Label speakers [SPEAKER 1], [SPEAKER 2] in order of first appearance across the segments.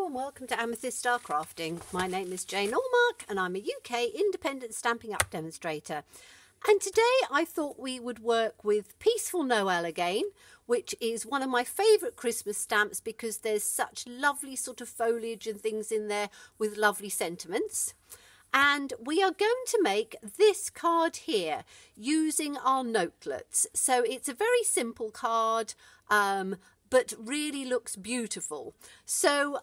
[SPEAKER 1] and welcome to Amethyst Star Crafting. My name is Jane Allmark and I'm a UK independent Stampin' Up demonstrator. And today I thought we would work with Peaceful Noel again, which is one of my favourite Christmas stamps because there's such lovely sort of foliage and things in there with lovely sentiments. And we are going to make this card here using our notelets. So it's a very simple card, but really looks beautiful. So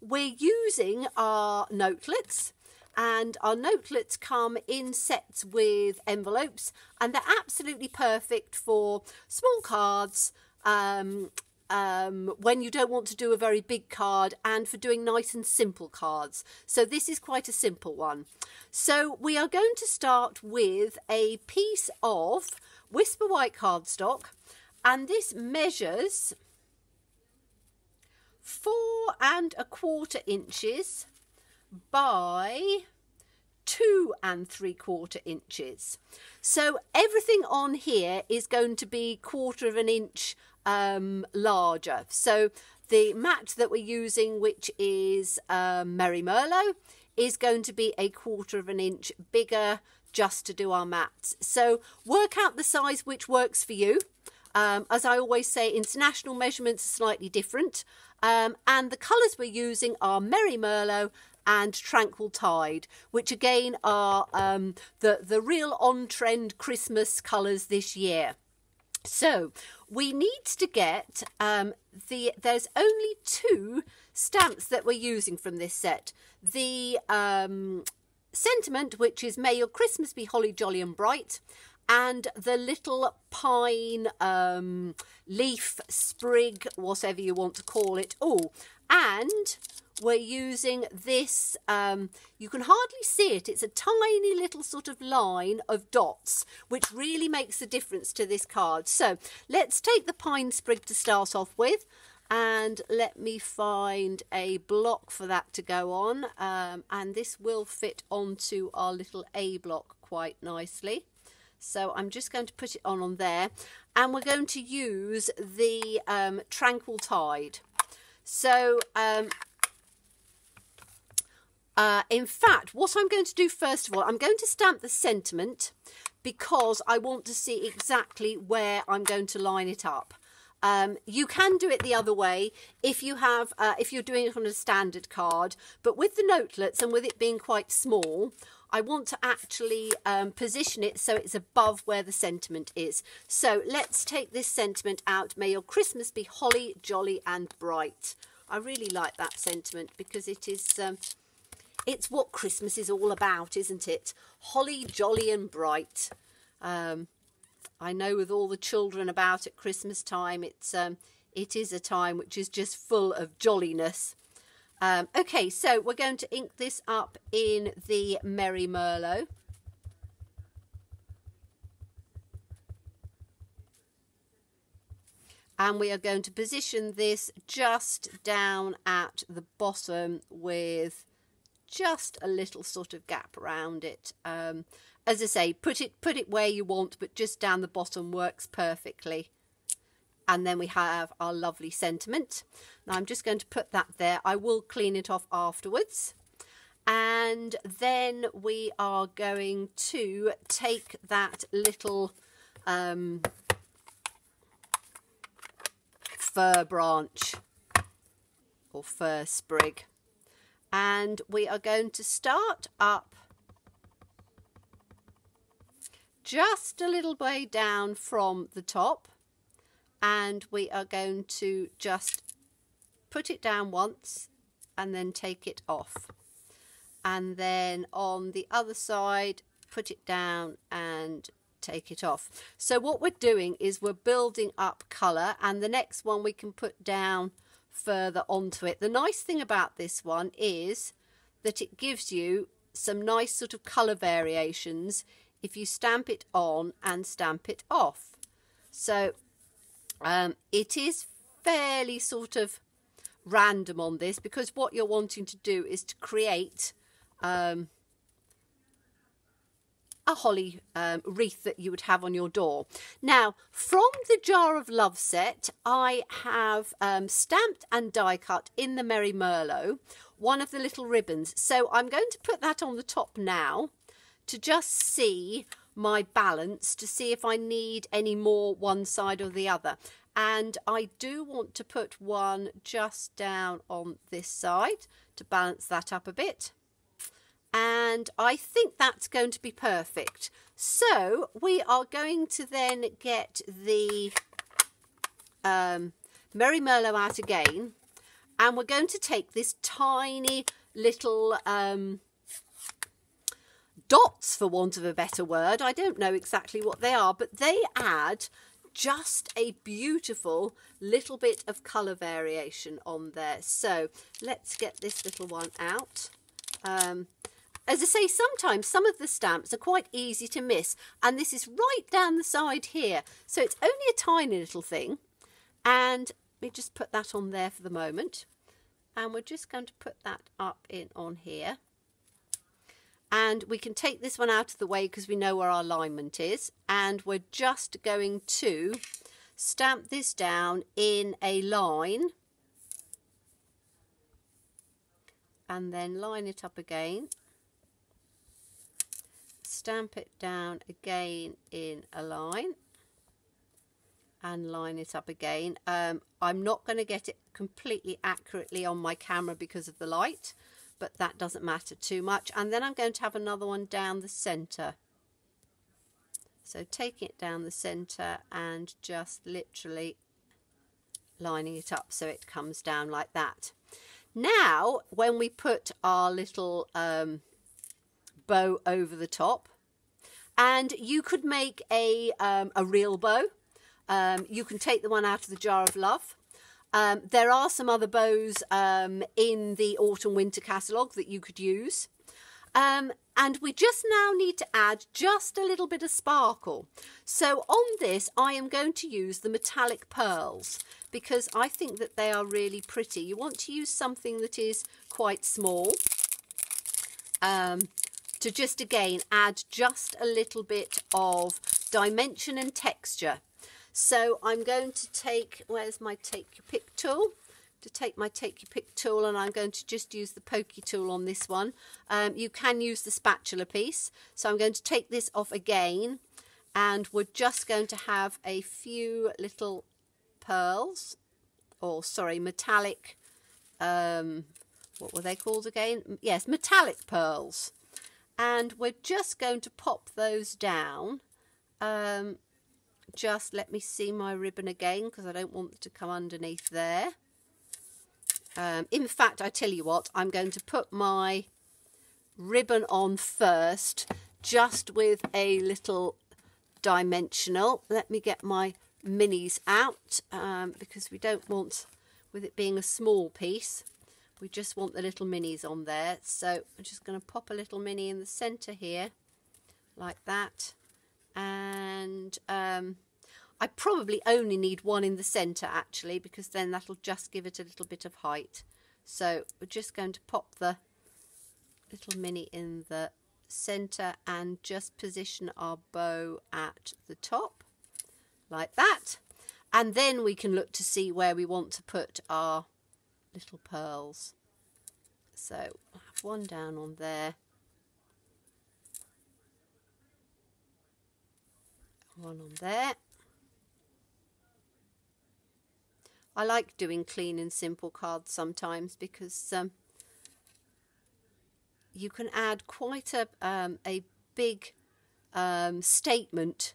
[SPEAKER 1] we're using our notelets, and our notelets come in sets with envelopes, and they're absolutely perfect for small cards, when you don't want to do a very big card, and for doing nice and simple cards. So this is quite a simple one. So we are going to start with a piece of Whisper White cardstock, and this measures 4 1/4 inches by 2 3/4 inches. So everything on here is going to be 1/4 inch larger. So the mat that we're using, which is Merry Merlot, is going to be 1/4 inch bigger just to do our mats. So work out the size which works for you. As I always say, international measurements are slightly different. And the colours we're using are Merry Merlot and Tranquil Tide, which again are the real on-trend Christmas colours this year. So we need to get, there's only 2 stamps that we're using from this set. The sentiment, which is May Your Christmas Be Holly, Jolly and Bright, and the little pine leaf sprig, whatever you want to call it. Oh, and we're using this, you can hardly see it, it's a tiny little sort of line of dots, which really makes a difference to this card. So let's take the pine sprig to start off with, and let me find a block for that to go on, and this will fit onto our little A block quite nicely. So I'm just going to put it on there, and we're going to use the Tranquil Tide. So in fact, what I'm going to do first of all, I'm going to stamp the sentiment because I want to see exactly where I'm going to line it up. You can do it the other way if you have, if you're doing it on a standard card, but with the notelets and with it being quite small, I want to actually position it so it's above where the sentiment is. So let's take this sentiment out. May your Christmas be holly, jolly and bright. I really like that sentiment because it is, it's what Christmas is all about, isn't it? Holly, jolly and bright. I know with all the children about at Christmas time, it is a time which is just full of jolliness. Okay, so we're going to ink this up in the Merry Merlot. And we are going to position this just down at the bottom with just a little sort of gap around it. As I say, put it where you want, but just down the bottom works perfectly. And then we have our lovely sentiment. Now I'm just going to put that there. I will clean it off afterwards. And then we are going to take that little fir branch or fir sprig, and we are going to start up just a little way down from the top, and we are going to just put it down once and then take it off, and then on the other side put it down and take it off. So what we're doing is we're building up colour, and the next one we can put down further onto it. The nice thing about this one is that it gives you some nice sort of colour variations if you stamp it on and stamp it off. So it is fairly sort of random on this, because what you're wanting to do is to create a holly wreath that you would have on your door. Now, from the Jar of Love set, I have stamped and die cut in the Merry Merlot one of the little ribbons. So I'm going to put that on the top now to just see my balance, to see if I need any more one side or the other. And I do want to put one just down on this side to balance that up a bit. And I think that's going to be perfect. So we are going to then get the Merry Merlot out again, and we're going to take this tiny little dots, for want of a better word. I don't know exactly what they are, but they add just a beautiful little bit of colour variation on there. So let's get this little one out. As I say, sometimes some of the stamps are quite easy to miss, and this is right down the side here. So it's only a tiny little thing, and we just put that on there for the moment. And we're just going to put that up in on here. And we can take this one out of the way because we know where our alignment is. And we're just going to stamp this down in a line. And then line it up again. Stamp it down again in a line. And line it up again. I'm not going to get it completely accurately on my camera because of the light, but that doesn't matter too much. And then I'm going to have another one down the centre. So taking it down the centre and just literally lining it up so it comes down like that. Now, when we put our little bow over the top, and you could make a real bow. You can take the one out of the Jar of Love. There are some other bows in the Autumn Winter catalogue that you could use. And we just now need to add just a little bit of sparkle. So on this, I am going to use the metallic pearls because I think that they are really pretty. You want to use something that is quite small to just, again, add just a little bit of dimension and texture. So I'm going to take, where's my Take Your Pick tool? To take my Take Your Pick tool, and I'm going to just use the pokey tool on this one. You can use the spatula piece. So I'm going to take this off again, and we're just going to have a few little pearls, or sorry, metallic, what were they called again? Yes, metallic pearls. And we're just going to pop those down. Just let me see my ribbon again because I don't want it to come underneath there. In fact, I tell you what, I'm going to put my ribbon on first, just with a little dimensional. Let me get my minis out because we don't want, with it being a small piece, we just want the little minis on there. So I'm just going to pop a little mini in the centre here, like that. And I probably only need one in the centre actually, because then that'll just give it a little bit of height. So we're just going to pop the little mini in the centre and just position our bow at the top like that. And then we can look to see where we want to put our little pearls. So I'll have one down on there. One on there. I like doing clean and simple cards sometimes because you can add quite a big statement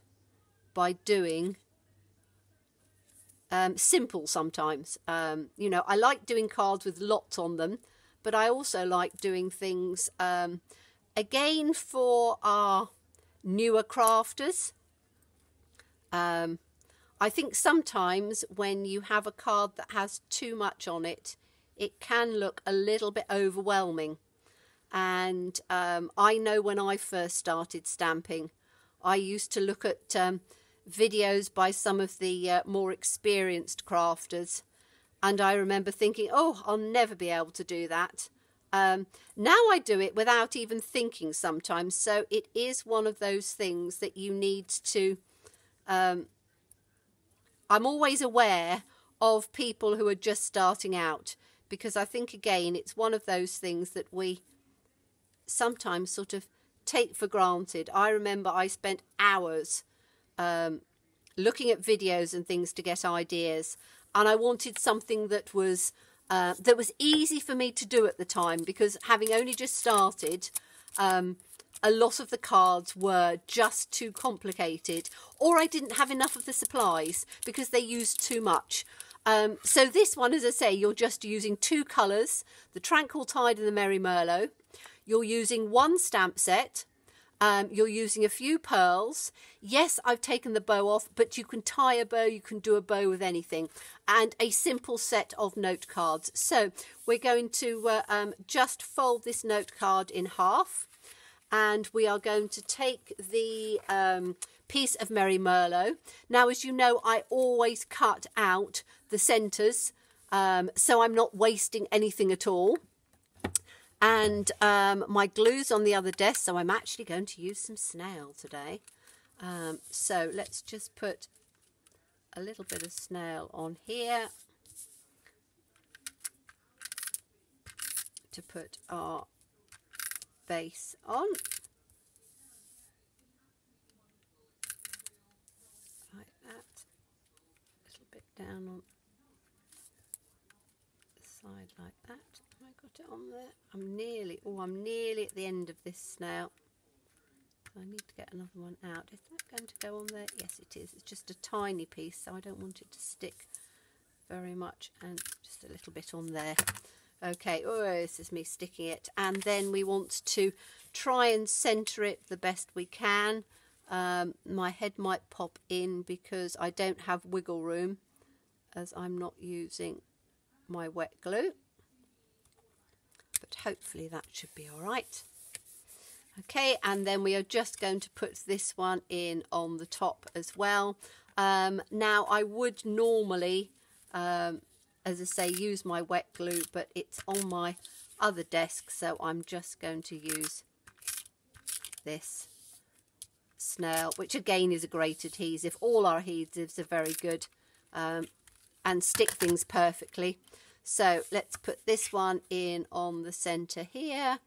[SPEAKER 1] by doing simple sometimes. You know, I like doing cards with lots on them, but I also like doing things, again, for our newer crafters. I think sometimes when you have a card that has too much on it, it can look a little bit overwhelming. And I know when I first started stamping, I used to look at videos by some of the more experienced crafters, and I remember thinking, oh, I'll never be able to do that. Now I do it without even thinking sometimes. So it is one of those things that you need to... I'm always aware of people who are just starting out, because I think, again, it's one of those things that we sometimes sort of take for granted. I remember I spent hours looking at videos and things to get ideas, and I wanted something that was easy for me to do at the time, because having only just started, a lot of the cards were just too complicated, or I didn't have enough of the supplies because they used too much. So this one, as I say, you're just using 2 colours, the Tranquil Tide and the Merry Merlot. You're using 1 stamp set. You're using a few pearls. Yes, I've taken the bow off, but you can tie a bow, you can do a bow with anything. And a simple set of note cards. So we're going to just fold this note card in half. And we are going to take the piece of Merry Merlot. Now, as you know, I always cut out the centres, so I'm not wasting anything at all. And my glue's on the other desk, so I'm actually going to use some snail today. So let's just put a little bit of snail on here to put our base on. Like that. A little bit down on the side like that. Have I got it on there? I'm nearly at the end of this snail. I need to get another one out. Is that going to go on there? Yes, it is. It's just a tiny piece, so I don't want it to stick very much, and just a little bit on there. Okay, oh, this is me sticking it. And then we want to try and centre it the best we can. My head might pop in because I don't have wiggle room, as I'm not using my wet glue. But hopefully that should be all right. Okay, and then we are just going to put this one in on the top as well. Now, I would normally... as I say, use my wet glue, but it's on my other desk, so I'm just going to use this snail, which again is a great adhesive. All our adhesives are very good and stick things perfectly. So let's put this one in on the centre here.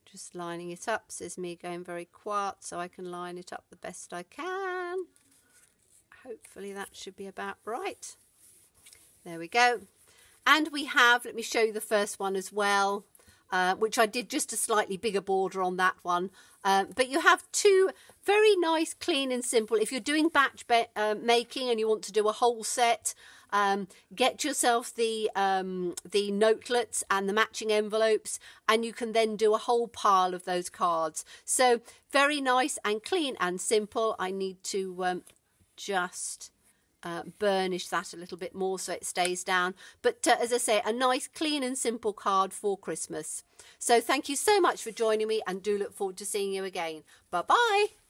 [SPEAKER 1] Just lining it up. This is me going very quiet, so I can line it up the best I can. Hopefully that should be about right. There we go. And we have, let me show you the first one as well, which I did just a slightly bigger border on that one. But you have 2 very nice, clean and simple. If you're doing batch making and you want to do a whole set, get yourself the notelets and the matching envelopes, and you can then do a whole pile of those cards. So very nice and clean and simple. I need to just... burnish that a little bit more so it stays down. But as I say, a nice, clean and simple card for Christmas. So thank you so much for joining me, and do look forward to seeing you again. Bye-bye.